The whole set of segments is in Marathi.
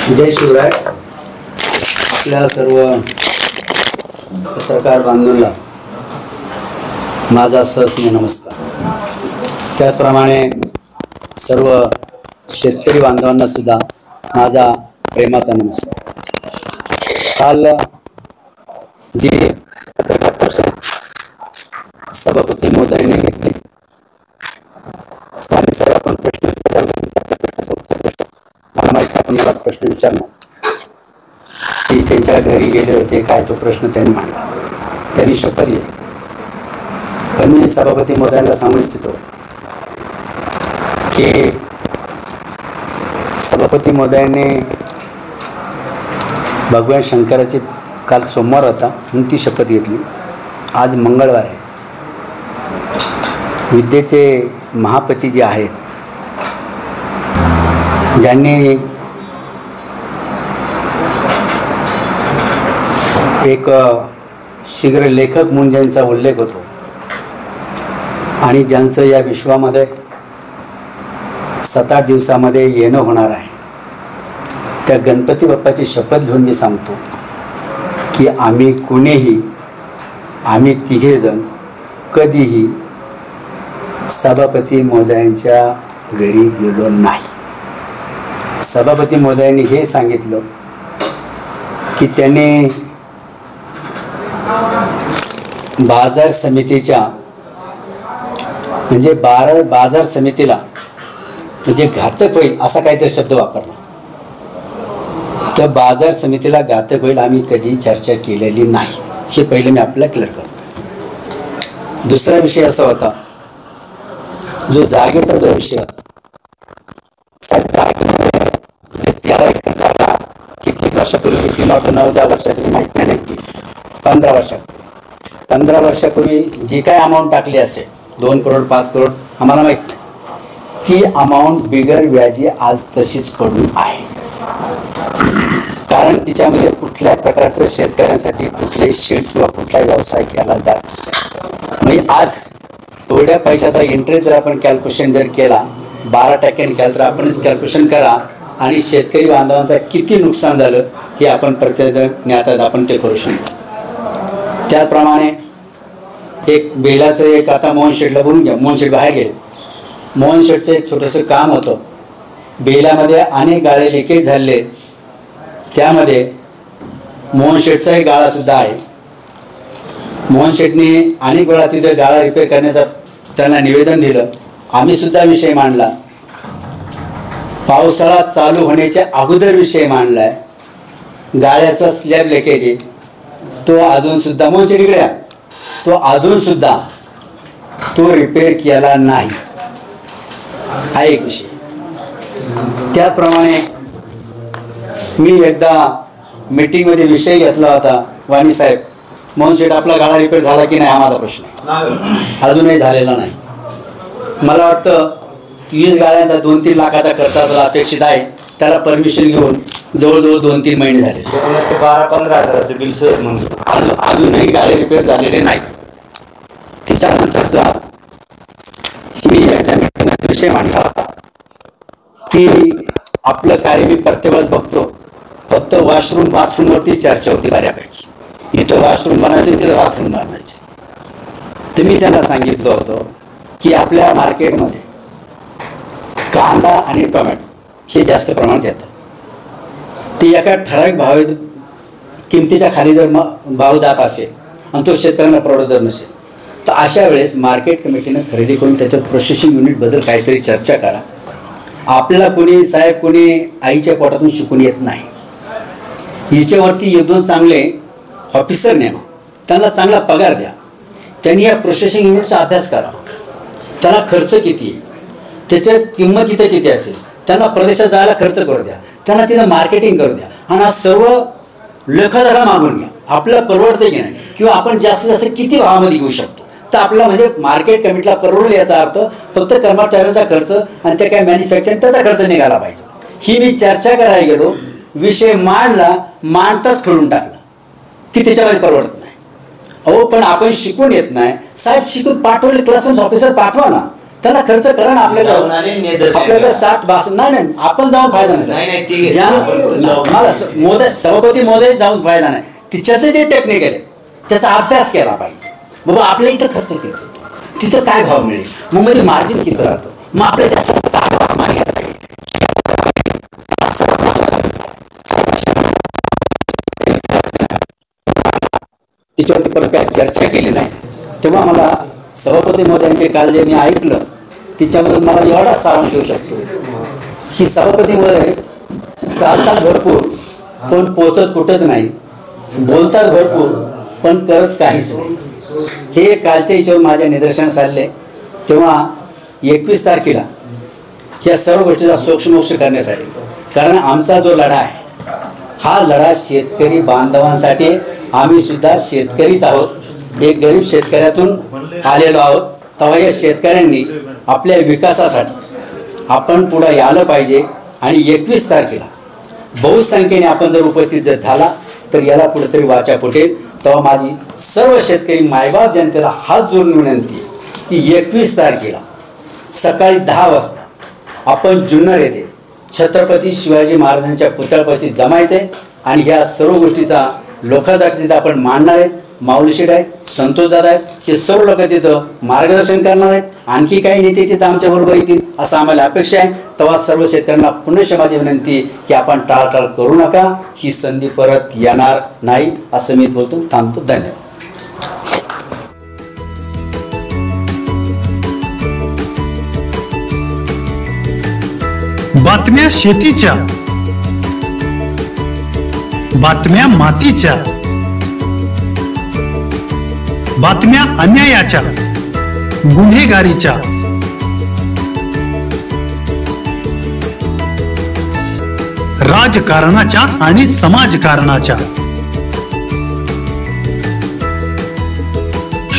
जय शिवराय. आपल्या सर्व पत्रकार बांधवांना माझा सहस्र नमस्कार. त्याचप्रमाणे सर्व शेतकरी बांधवांना सुद्धा माझा प्रेमाचा नमस्कार. काल जी पत्रकार परिषद सभापती महोदयांनी घेतली आणि सर्व आपण प्रश्न मला प्रश्न विचारणार की त्यांच्या घरी गेले होते काय, तो प्रश्न त्यांनी मांडला. त्यांनी शपथ घेतली. पण मी सभापती महोदयांना सांगू इच्छितो की सभापती महोदयांनी भगवान शंकराची काल सोमवार होता म्हणून ती शपथ घेतली. आज मंगळवार आहे. विद्येचे महापती जे आहेत, ज्यांनी एक शीघ्र लेखक म्हणून ज्यांचा उल्लेख होतो आणि ज्यांचं या विश्वामध्ये 7-8 दिवसामध्ये येणं होणार आहे, त्या गणपती बाप्पाची शपथ घेऊन मी सांगतो की आम्ही तिघेजण कधीही सभापती महोदयांच्या घरी गेलो नाही. सभापती महोदयांनी हे सांगितलं की त्यांनी बाजार समितीच्या म्हणजे बाजार समितीला म्हणजे घातक होईल असा काहीतरी शब्द वापरला. तर बाजार समितीला घातक होईल आम्ही कधी चर्चा केलेली नाही. हे पहिले मी आपल्याला क्लिअर करतो. दुसरा विषय असा होता, जो जागेचा जो विषय होता, 13 एकर जागा किती वर्षापूर्वी घेतली नव्हतं, 9-10 वर्षापूर्वी माहीत नाही नक्की, 15 वर्षापूर्वी जी काय अमाऊंट टाकली असेल 2 करोड 5 करोड आम्हाला माहीत नाही, ती अमाऊंट बिगर व्याजी आज तशीच पडून आहे. कारण तिच्यामध्ये कुठल्याही प्रकारचं शेतकऱ्यांसाठी कुठलेही शेड किंवा कुठलाही व्यवसाय केला जात म्हणजे आज थोड्या पैशाचा इंटरेस्ट जर आपण कॅल्क्युलेशन जर केला 12% केलं तर आपणच कॅल्क्युलेशन करा आणि शेतकरी बांधवांचं किती नुकसान झालं हे आपण प्रत्येक ज्ञातात आपण ते करू शकतो. त्याचप्रमाणे एक बेलाचं एक आता मोहन शेठला बोलून घ्या. मोहन शेठ बाहेर गेले. मोहन शेठचं एक छोटंसं काम होतं. बेलामध्ये अनेक गाळे लिकेज झाले. त्यामध्ये मोहन शेठचाही गाळासुद्धा आहे. मोहन शेठने अनेक वेळा तिथे गाळा रिपेअर करण्याचा त्यांना निवेदन दिलं. आम्ही सुद्धा विषय मांडला. पावसाळा चालू होण्याच्या अगोदर विषय मांडला आहे. गाळ्याचा स्लॅब लिकेज आहे, तो अजूनसुद्धा मोहन शेठ इकडे तो अजूनसुद्धा तो रिपेअर केला नाही हा एक विषय. त्याचप्रमाणे मी एकदा मीटिंगमध्ये विषय घेतला होता, वाणी साहेब मोहन शेठ आपला गाळा रिपेअर झाला की नाही हा माझा प्रश्न आहे. अजूनही झालेला नाही. मला वाटतं 20 गाळ्यांचा 2-3 लाखाचा खर्च असला अपेक्षित आहे. त्याला परमिशन घेऊन जवळजवळ 2-3 महिने झाले. 12-15 हजाराचं बिल सहज म्हणजे अजूनही गाळे रिपेअर झालेले नाही. त्याच्यानंतरचा मी याच्या मीटिंगमध्ये विषय मांडला होता की आपलं कार्य मी प्रत्येक वेळेस बघतो फक्त बाथरूमवरती चर्चा होती बऱ्यापैकी. इथं वॉशरूम बनायचे तिथं बाथरूम बनायचे. तर मी त्यांना सांगितलं होतं की आपल्या मार्केटमध्ये कांदा आणि टोमॅटो हे जास्त प्रमाणात येतात. ते एका ठराविक किमतीच्या खाली जर भाव जात असेल आणि तो शेतकऱ्यांना परवडत जर नसेल तर अशा वेळेस मार्केट कमिटीनं खरेदी करून त्याच्या प्रोसेसिंग युनिटबद्दल काहीतरी चर्चा करा. आपल्याला कोणी आईच्या पोटातून शिकून येत नाही. हिच्यावरती 1-2 चांगले ऑफिसर नेमा, त्यांना चांगला पगार द्या. त्यांनी या प्रोसेसिंग युनिटचा अभ्यास करा. त्याला खर्च किती आहे, त्याच्या किंमत इथं किती असेल, त्यांना प्रदेशात जायला खर्च करू द्या, त्यांना तिथं मार्केटिंग करू द्या आणि हा सर्व लेखाजोखा मागून घ्या. आपल्याला परवडते की नाही किंवा आपण जास्तीत जास्त किती भावामध्ये घेऊ शकतो. तर आपला म्हणजे मार्केट कमिटीला परवडेल याचा अर्थ फक्त कर्मचाऱ्यांचा खर्च आणि ते काय मॅन्युफॅक्चरिंग त्याचा खर्च निघाला पाहिजे. ही मी चर्चा करायला गेलो. विषय मांडताच खोलून टाकला की त्याच्यामध्ये परवडत नाही. अहो पण आपण शिकून येत नाही साहेब. शिकून पाठवले क्लासरूम ऑफिसर पाठवा ना. त्याला खर्च करा ना जाऊन आले नेदरलँड. आपल्याकडे 60-62 नाही आपण जाऊन फायदा नाही, ते मला सभापती मोदय जाऊन फायदा नाही. तिच्यातले जे टेक्निकल आहे त्याचा अभ्यास केला पाहिजे. बाबा आपल्या इथं खर्च किती होतो, तिथं काय भाव मिळेल, मुंबईत मार्जिन किती राहतं, मग आपल्या जास्त काय भाव माल घ्यायला पाहिजे. तिच्यावरती परत काय चर्चा केली नाही. तेव्हा मला सभापती मोदयांचे काल जे मी ऐकलं तिच्यामधून मला एवढा सारांश येऊ शकतो की सभापती मोदय चालतात भरपूर पण पोचत कुठंच नाही, बोलतात भरपूर पण करत काहीच नाही. हे कालच्या याच्यावर माझ्या निदर्शनास आले. तेव्हा 21 तारखेला ह्या सर्व गोष्टीचा सोक्षमोक्ष करण्यासाठी, कारण आमचा जो लढा आहे हा लढा शेतकरी बांधवांसाठी, आम्ही सुद्धा शेतकरीच आहोत, एक गरीब शेतकऱ्यातून आलेलो आहोत. तेव्हा या शेतकऱ्यांनी आपल्या विकासासाठी आपण पुढं यायला पाहिजे. आणि 21 तारखेला बहुसंख्येने आपण जर उपस्थित जर झाला तर याला कुठेतरी वाचा फुटेल. तेव्हा माझी सर्व शेतकरी मायबाप जनतेला हात जोडून विनंती आहे की 21 तारखेला सकाळी 10 वाजता आपण जुन्नर येथे छत्रपती शिवाजी महाराजांच्या पुतळ्यापाशी जमायचे आणि ह्या सर्व गोष्टीचा लोकांसाठी तिथं आपण मांडणार आहेत. माऊली शेठ आहेत, संतोष दादा आहेत, हे सर्व लोक तिथं मार्गदर्शन करणार आहेत. आणखी काही नेते तिथं आमच्याबरोबर येतील असं आम्हाला अपेक्षा आहे. तेव्हा सर्व शेतकऱ्यांना पुनश्च माझी विनंती की आपण टाळाटाळ करू नका, ही संधी परत येणार नाही असं मी बोलतो. थांबतो. धन्यवाद. बातम्या शेतीच्या, बातम्या मातीच्या, बातम्या अन्यायाच्या, गुन्हेगारीच्या, राजकारणाच्या आणि समाजकारणाच्या,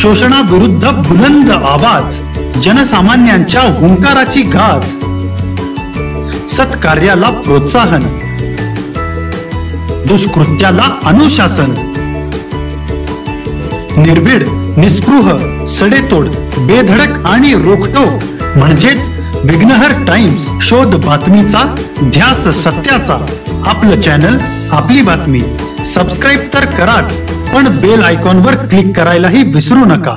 शोषणाविरुद्ध बुलंद आवाज, जनसामान्यांच्या हुंकाराची गाज, सत्कार्याला प्रोत्साहन, दुष्कृत्याला अनुशासन, निर्भीड, निस्पृह, सडेतोड, बेधडक आणि रोखठोक म्हणजेच विघ्नहर टाइम्स. शोध बातमीचा, ध्यास सत्याचा. आपलं चॅनल, आपली बातमी. सबस्क्राईब तर कराच, पण बेल आयकॉनवर क्लिक करायलाही विसरू नका.